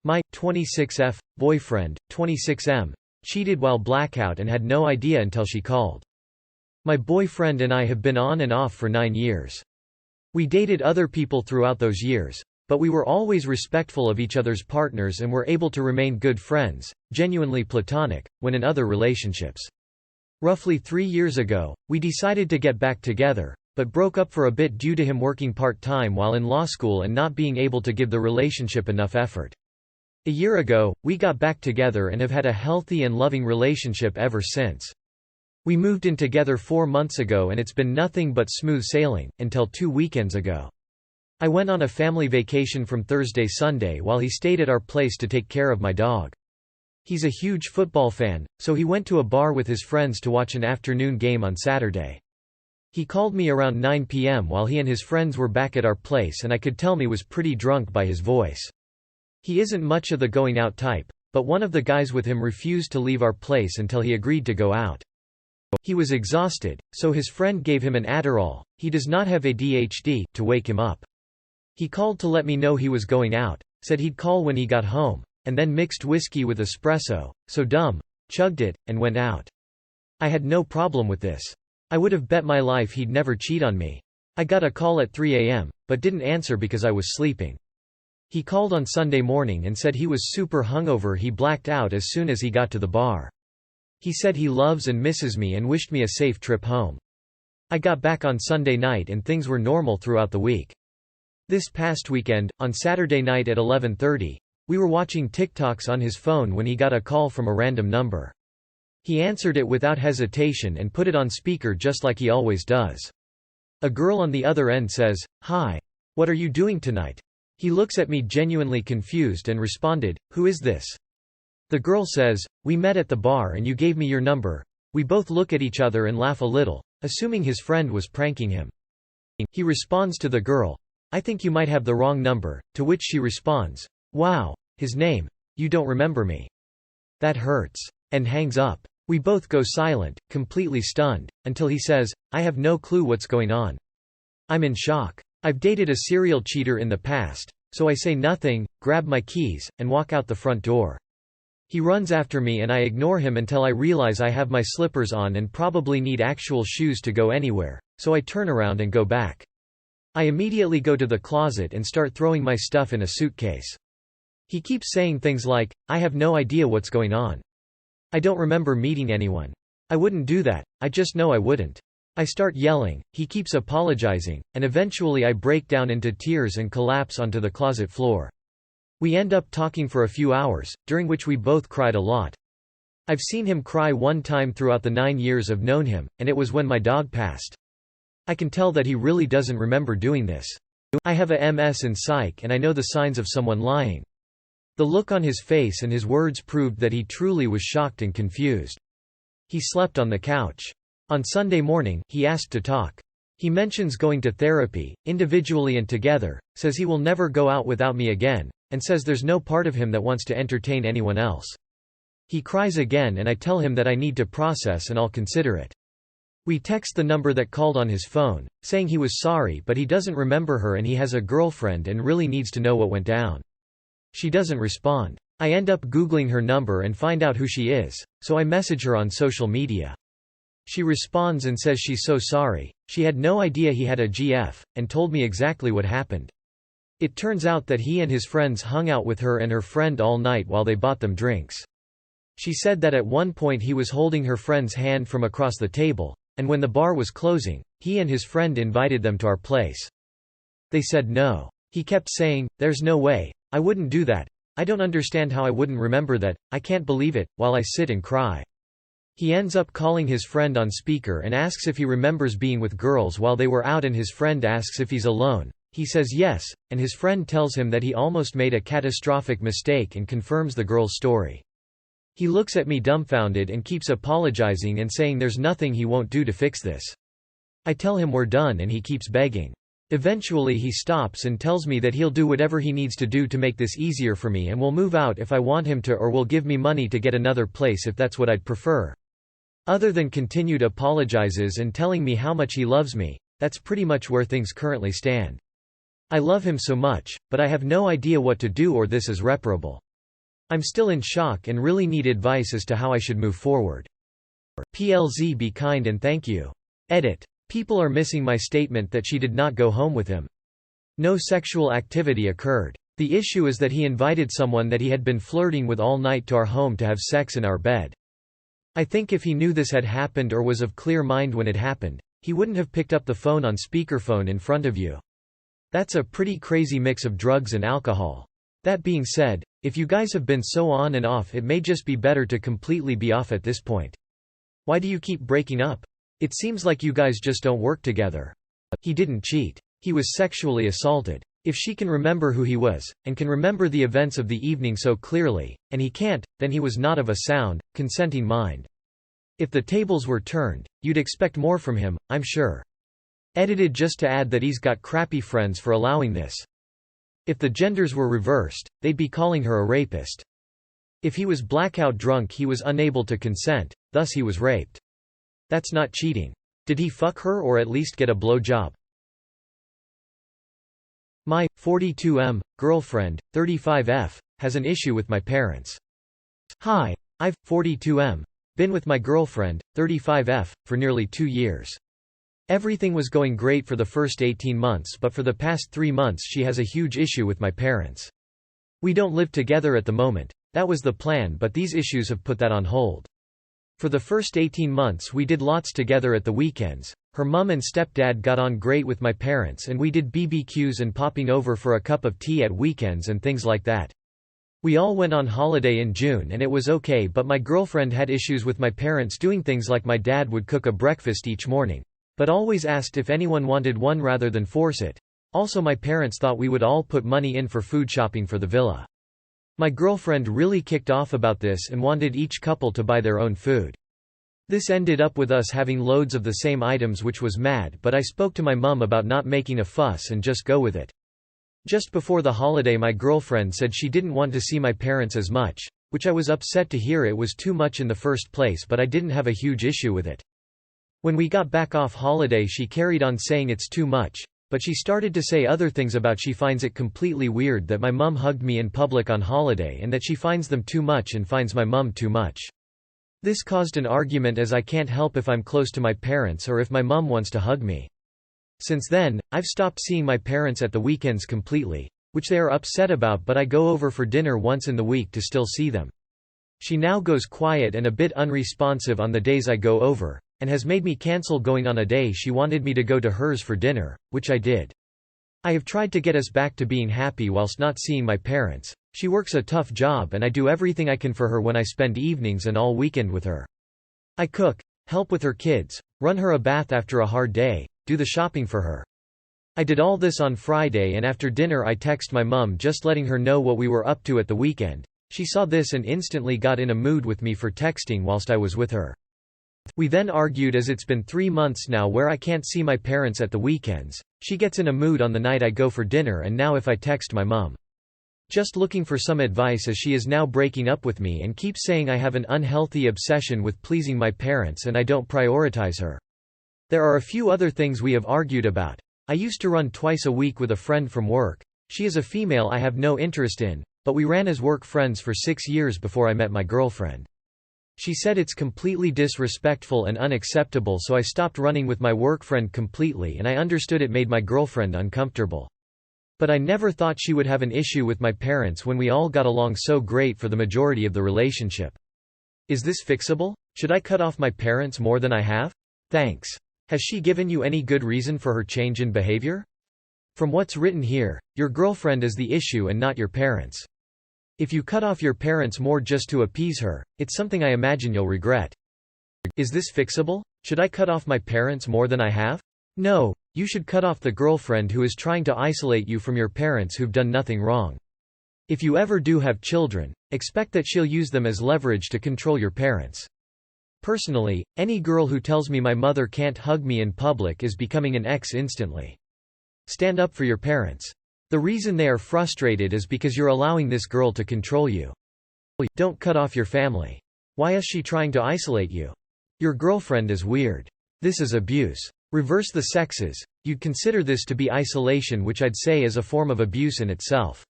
My 26F boyfriend, 26M, cheated while blackout and had no idea until she called. My boyfriend and I have been on and off for 9 years. We dated other people throughout those years, but we were always respectful of each other's partners and were able to remain good friends, genuinely platonic, when in other relationships. Roughly 3 years ago, we decided to get back together, but broke up for a bit due to him working part-time while in law school and not being able to give the relationship enough effort. A year ago, we got back together and have had a healthy and loving relationship ever since. We moved in together 4 months ago and it's been nothing but smooth sailing, until 2 weekends ago. I went on a family vacation from Thursday-Sunday while he stayed at our place to take care of my dog. He's a huge football fan, so he went to a bar with his friends to watch an afternoon game on Saturday. He called me around 9 p.m. while he and his friends were back at our place and I could tell he was pretty drunk by his voice. He isn't much of the going out type, but one of the guys with him refused to leave our place until he agreed to go out. He was exhausted, so his friend gave him an Adderall, he does not have ADHD, to wake him up. He called to let me know he was going out, said he'd call when he got home, and then mixed whiskey with espresso, so dumb, chugged it, and went out. I had no problem with this. I would have bet my life he'd never cheat on me. I got a call at 3 a.m., but didn't answer because I was sleeping. He called on Sunday morning and said he was super hungover. He blacked out as soon as he got to the bar. He said he loves and misses me and wished me a safe trip home. I got back on Sunday night and things were normal throughout the week. This past weekend, on Saturday night at 11:30, we were watching TikToks on his phone when he got a call from a random number. He answered it without hesitation and put it on speaker just like he always does. A girl on the other end says, "Hi. What are you doing tonight?" He looks at me genuinely confused and responded, "Who is this?" The girl says, "We met at the bar and you gave me your number." We both look at each other and laugh a little, assuming his friend was pranking him. He responds to the girl, "I think you might have the wrong number," to which she responds, "Wow, his name, you don't remember me. That hurts," and hangs up. We both go silent, completely stunned, until he says, "I have no clue what's going on." I'm in shock. I've dated a serial cheater in the past, so I say nothing, grab my keys, and walk out the front door. He runs after me and I ignore him until I realize I have my slippers on and probably need actual shoes to go anywhere, so I turn around and go back. I immediately go to the closet and start throwing my stuff in a suitcase. He keeps saying things like, "I have no idea what's going on. I don't remember meeting anyone. I wouldn't do that, I just know I wouldn't." I start yelling, he keeps apologizing, and eventually I break down into tears and collapse onto the closet floor. We end up talking for a few hours, during which we both cried a lot. I've seen him cry one time throughout the 9 years I've known him, and it was when my dog passed. I can tell that he really doesn't remember doing this. I have a MS in psych and I know the signs of someone lying. The look on his face and his words proved that he truly was shocked and confused. He slept on the couch. On Sunday morning, he asked to talk. He mentions going to therapy, individually and together, says he will never go out without me again, and says there's no part of him that wants to entertain anyone else. He cries again and I tell him that I need to process and I'll consider it. We text the number that called on his phone, saying he was sorry but he doesn't remember her and he has a girlfriend and really needs to know what went down. She doesn't respond. I end up Googling her number and find out who she is, so I message her on social media. She responds and says she's so sorry, she had no idea he had a GF, and told me exactly what happened. It turns out that he and his friends hung out with her and her friend all night while they bought them drinks. She said that at one point he was holding her friend's hand from across the table, and when the bar was closing, he and his friend invited them to our place. They said no. He kept saying, "There's no way, I wouldn't do that, I don't understand how I wouldn't remember that, I can't believe it," while I sit and cry. He ends up calling his friend on speaker and asks if he remembers being with girls while they were out and his friend asks if he's alone. He says yes, and his friend tells him that he almost made a catastrophic mistake and confirms the girl's story. He looks at me dumbfounded and keeps apologizing and saying there's nothing he won't do to fix this. I tell him we're done and he keeps begging. Eventually he stops and tells me that he'll do whatever he needs to do to make this easier for me and will move out if I want him to or will give me money to get another place if that's what I'd prefer. Other than continued apologizes and telling me how much he loves me, that's pretty much where things currently stand. I love him so much, but I have no idea what to do or this is reparable. I'm still in shock and really need advice as to how I should move forward. PLZ, be kind and thank you. Edit. People are missing my statement that she did not go home with him. No sexual activity occurred. The issue is that he invited someone that he had been flirting with all night to our home to have sex in our bed. I think if he knew this had happened or was of clear mind when it happened, he wouldn't have picked up the phone on speakerphone in front of you. That's a pretty crazy mix of drugs and alcohol. That being said, if you guys have been so on and off, it may just be better to completely be off at this point. Why do you keep breaking up? It seems like you guys just don't work together. He didn't cheat. He was sexually assaulted. If she can remember who he was, and can remember the events of the evening so clearly, and he can't, then he was not of a sound, consenting mind. If the tables were turned, you'd expect more from him, I'm sure. Edited just to add that he's got crappy friends for allowing this. If the genders were reversed, they'd be calling her a rapist. If he was blackout drunk, he was unable to consent, thus he was raped. That's not cheating. Did he fuck her or at least get a blowjob? My 42M girlfriend, 35F, has an issue with my parents. Hi, I've 42M been with my girlfriend, 35F, for nearly 2 years. Everything was going great for the first 18 months, but for the past 3 months she has a huge issue with my parents. We don't live together at the moment. That was the plan, but these issues have put that on hold. For the first 18 months we did lots together at the weekends. Her mum and stepdad got on great with my parents and we did BBQs and popping over for a cup of tea at weekends and things like that. We all went on holiday in June and it was okay, but my girlfriend had issues with my parents doing things like my dad would cook a breakfast each morning, but always asked if anyone wanted one rather than force it. Also, my parents thought we would all put money in for food shopping for the villa. My girlfriend really kicked off about this and wanted each couple to buy their own food. This ended up with us having loads of the same items, which was mad, but I spoke to my mum about not making a fuss and just go with it. Just before the holiday my girlfriend said she didn't want to see my parents as much, which I was upset to hear. It was too much in the first place, but I didn't have a huge issue with it. When we got back off holiday she carried on saying it's too much, but she started to say other things about she finds it completely weird that my mum hugged me in public on holiday and that she finds them too much and finds my mum too much. This caused an argument as I can't help if I'm close to my parents or if my mum wants to hug me. Since then, I've stopped seeing my parents at the weekends completely, which they are upset about, but I go over for dinner once in the week to still see them. She now goes quiet and a bit unresponsive on the days I go over, and has made me cancel going on a day she wanted me to go to hers for dinner, which I did. I have tried to get us back to being happy whilst not seeing my parents. She works a tough job and I do everything I can for her when I spend evenings and all weekend with her. I cook, help with her kids, run her a bath after a hard day, do the shopping for her. I did all this on Friday and after dinner I text my mum just letting her know what we were up to at the weekend. She saw this and instantly got in a mood with me for texting whilst I was with her. We then argued as it's been 3 months now where I can't see my parents at the weekends. She gets in a mood on the night I go for dinner and now if I text my mum. Just looking for some advice as she is now breaking up with me and keeps saying I have an unhealthy obsession with pleasing my parents and I don't prioritize her. There are a few other things we have argued about. I used to run twice a week with a friend from work. She is a female I have no interest in, but we ran as work friends for 6 years before I met my girlfriend. She said it's completely disrespectful and unacceptable, so I stopped running with my work friend completely, and I understood it made my girlfriend uncomfortable. But I never thought she would have an issue with my parents when we all got along so great for the majority of the relationship. Is this fixable? Should I cut off my parents more than I have? Thanks. Has she given you any good reason for her change in behavior? From what's written here, your girlfriend is the issue and not your parents. If you cut off your parents more just to appease her, it's something I imagine you'll regret. Is this fixable? Should I cut off my parents more than I have? No, you should cut off the girlfriend who is trying to isolate you from your parents who've done nothing wrong. If you ever do have children, expect that she'll use them as leverage to control your parents. Personally, any girl who tells me my mother can't hug me in public is becoming an ex instantly. Stand up for your parents. The reason they are frustrated is because you're allowing this girl to control you. Don't cut off your family. Why is she trying to isolate you? Your girlfriend is weird. This is abuse. Reverse the sexes. You'd consider this to be isolation, which I'd say is a form of abuse in itself.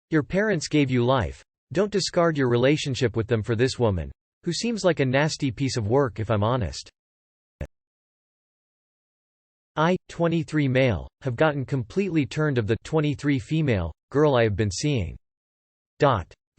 Your parents gave you life. Don't discard your relationship with them for this woman, who seems like a nasty piece of work if I'm honest. I, 23 male, have gotten completely turned of the 23 female girl I have been seeing.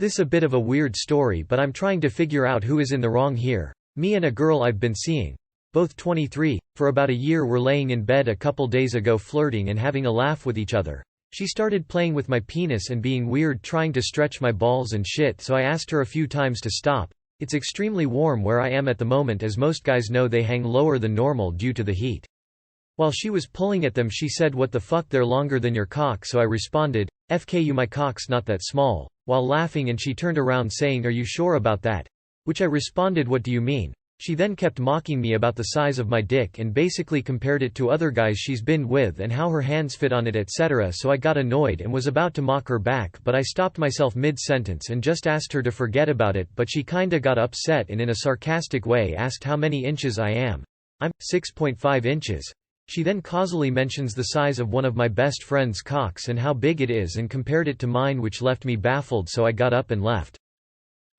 This a bit of a weird story, but I'm trying to figure out who is in the wrong here. Me and a girl I've been seeing, both 23, for about a year, were laying in bed a couple days ago flirting and having a laugh with each other. She started playing with my penis and being weird, trying to stretch my balls and shit, so I asked her a few times to stop. It's extremely warm where I am at the moment, as most guys know they hang lower than normal due to the heat. While she was pulling at them she said, "What the fuck, they're longer than your cock," so I responded, "FK you, my cock's not that small," while laughing, and she turned around saying, "Are you sure about that?" Which I responded, "What do you mean?" She then kept mocking me about the size of my dick and basically compared it to other guys she's been with and how her hands fit on it, etc. So I got annoyed and was about to mock her back, but I stopped myself mid-sentence and just asked her to forget about it, but she kinda got upset and in a sarcastic way asked how many inches I am. I'm 6.5 inches. She then causally mentions the size of one of my best friend's cocks and how big it is and compared it to mine, which left me baffled, so I got up and left.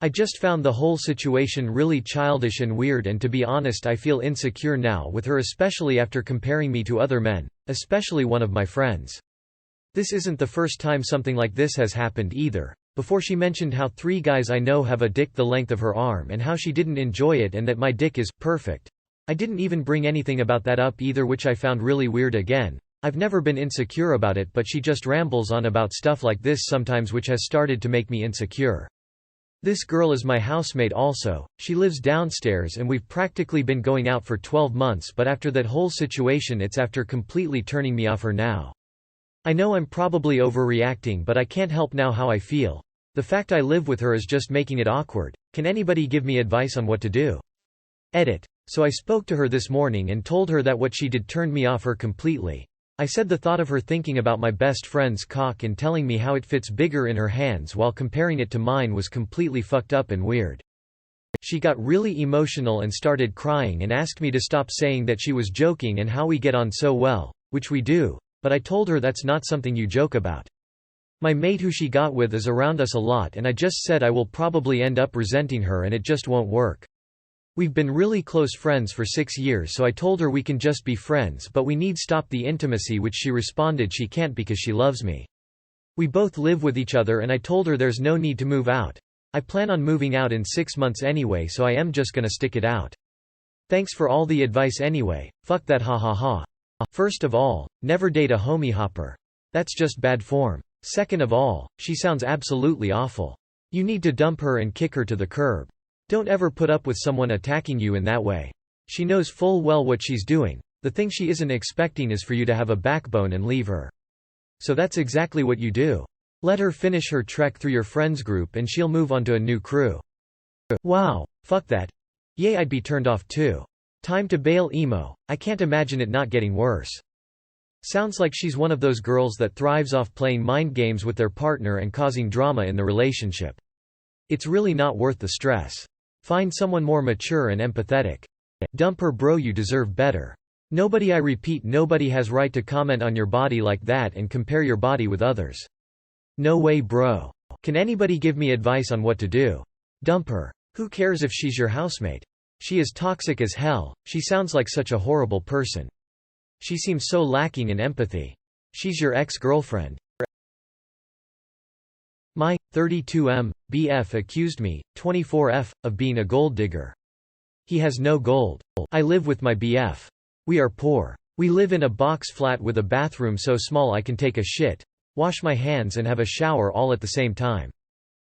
I just found the whole situation really childish and weird, and to be honest I feel insecure now with her, especially after comparing me to other men, especially one of my friends. This isn't the first time something like this has happened either. Before she mentioned how 3 guys I know have a dick the length of her arm and how she didn't enjoy it and that my dick is perfect. I didn't even bring anything about that up either, which I found really weird again. I've never been insecure about it, but she just rambles on about stuff like this sometimes, which has started to make me insecure. This girl is my housemate also. She lives downstairs and we've practically been going out for 12 months, but after that whole situation it's after completely turning me off her now. I know I'm probably overreacting, but I can't help now how I feel. The fact I live with her is just making it awkward. Can anybody give me advice on what to do? Edit. So I spoke to her this morning and told her that what she did turned me off her completely. I said the thought of her thinking about my best friend's cock and telling me how it fits bigger in her hands while comparing it to mine was completely fucked up and weird. She got really emotional and started crying and asked me to stop saying that she was joking and how we get on so well, which we do, but I told her that's not something you joke about. My mate who she got with is around us a lot and I just said I will probably end up resenting her and it just won't work. We've been really close friends for 6 years, so I told her we can just be friends, but we need stop the intimacy, which she responded she can't because she loves me. We both live with each other and I told her there's no need to move out. I plan on moving out in 6 months anyway, so I am just gonna stick it out. Thanks for all the advice anyway, fuck that, ha ha ha. First of all, never date a homie hopper. That's just bad form. Second of all, she sounds absolutely awful. You need to dump her and kick her to the curb. Don't ever put up with someone attacking you in that way. She knows full well what she's doing. The thing she isn't expecting is for you to have a backbone and leave her. So that's exactly what you do. Let her finish her trek through your friends group and she'll move on to a new crew. Wow, fuck that. Yay, I'd be turned off too. Time to bail emo. I can't imagine it not getting worse. Sounds like she's one of those girls that thrives off playing mind games with their partner and causing drama in the relationship. It's really not worth the stress. Find someone more mature and empathetic. Dump her, bro, you deserve better. Nobody, I repeat, nobody has right to comment on your body like that and compare your body with others. No way, bro. Can anybody give me advice on what to do? Dump her. Who cares if she's your housemate? She is toxic as hell. She sounds like such a horrible person. She seems so lacking in empathy. She's your ex-girlfriend. My 32M BF accused me, 24F, of being a gold digger. He has no gold. I live with my BF. We are poor. We live in a box flat with a bathroom so small I can take a shit, wash my hands and have a shower all at the same time.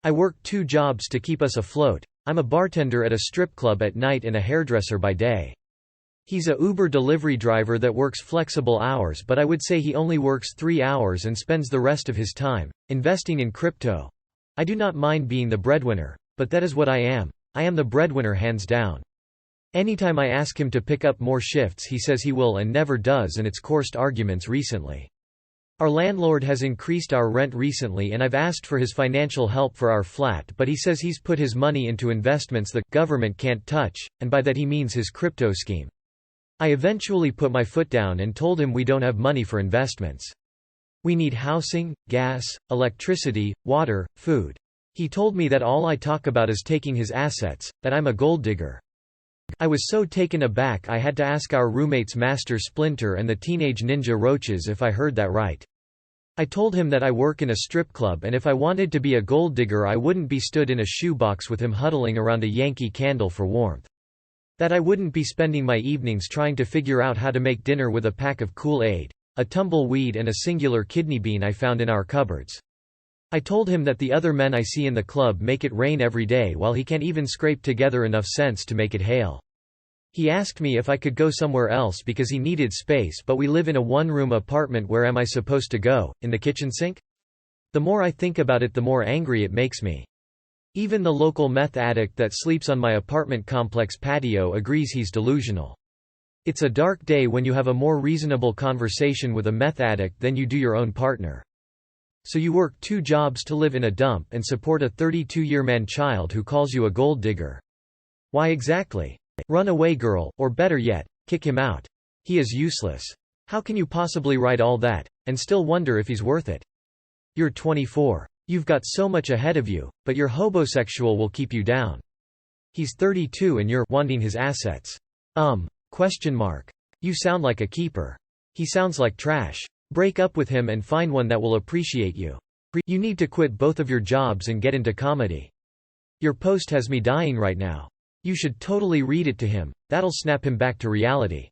I work 2 jobs to keep us afloat. I'm a bartender at a strip club at night and a hairdresser by day. He's a Uber delivery driver that works flexible hours, but I would say he only works 3 hours and spends the rest of his time investing in crypto. I do not mind being the breadwinner, but that is what I am. I am the breadwinner hands down. Anytime I ask him to pick up more shifts he says he will and never does, and it's caused arguments recently. Our landlord has increased our rent recently and I've asked for his financial help for our flat, but he says he's put his money into investments the government can't touch, and by that he means his crypto scheme. I eventually put my foot down and told him we don't have money for investments. We need housing, gas, electricity, water, food. He told me that all I talk about is taking his assets, that I'm a gold digger. I was so taken aback I had to ask our roommates Master Splinter and the teenage ninja Roaches if I heard that right. I told him that I work in a strip club and if I wanted to be a gold digger I wouldn't be stood in a shoebox with him huddling around a Yankee candle for warmth. That I wouldn't be spending my evenings trying to figure out how to make dinner with a pack of Kool-Aid, a tumbleweed and a singular kidney bean I found in our cupboards. I told him that the other men I see in the club make it rain every day while he can't even scrape together enough sense to make it hail. He asked me if I could go somewhere else because he needed space, but we live in a one-room apartment. Where am I supposed to go, in the kitchen sink? The more I think about it the more angry it makes me. Even the local meth addict that sleeps on my apartment complex patio agrees he's delusional. It's a dark day when you have a more reasonable conversation with a meth addict than you do your own partner. So you work 2 jobs to live in a dump and support a 32-year man-child who calls you a gold digger. Why exactly? Run away, girl, or better yet, kick him out. He is useless. How can you possibly write all that, and still wonder if he's worth it? You're 24. You've got so much ahead of you, but your hobosexual will keep you down. He's 32 and you're wanting his assets. You sound like a keeper. He sounds like trash. Break up with him and find one that will appreciate you. You need to quit both of your jobs and get into comedy. Your post has me dying right now. You should totally read it to him, that'll snap him back to reality.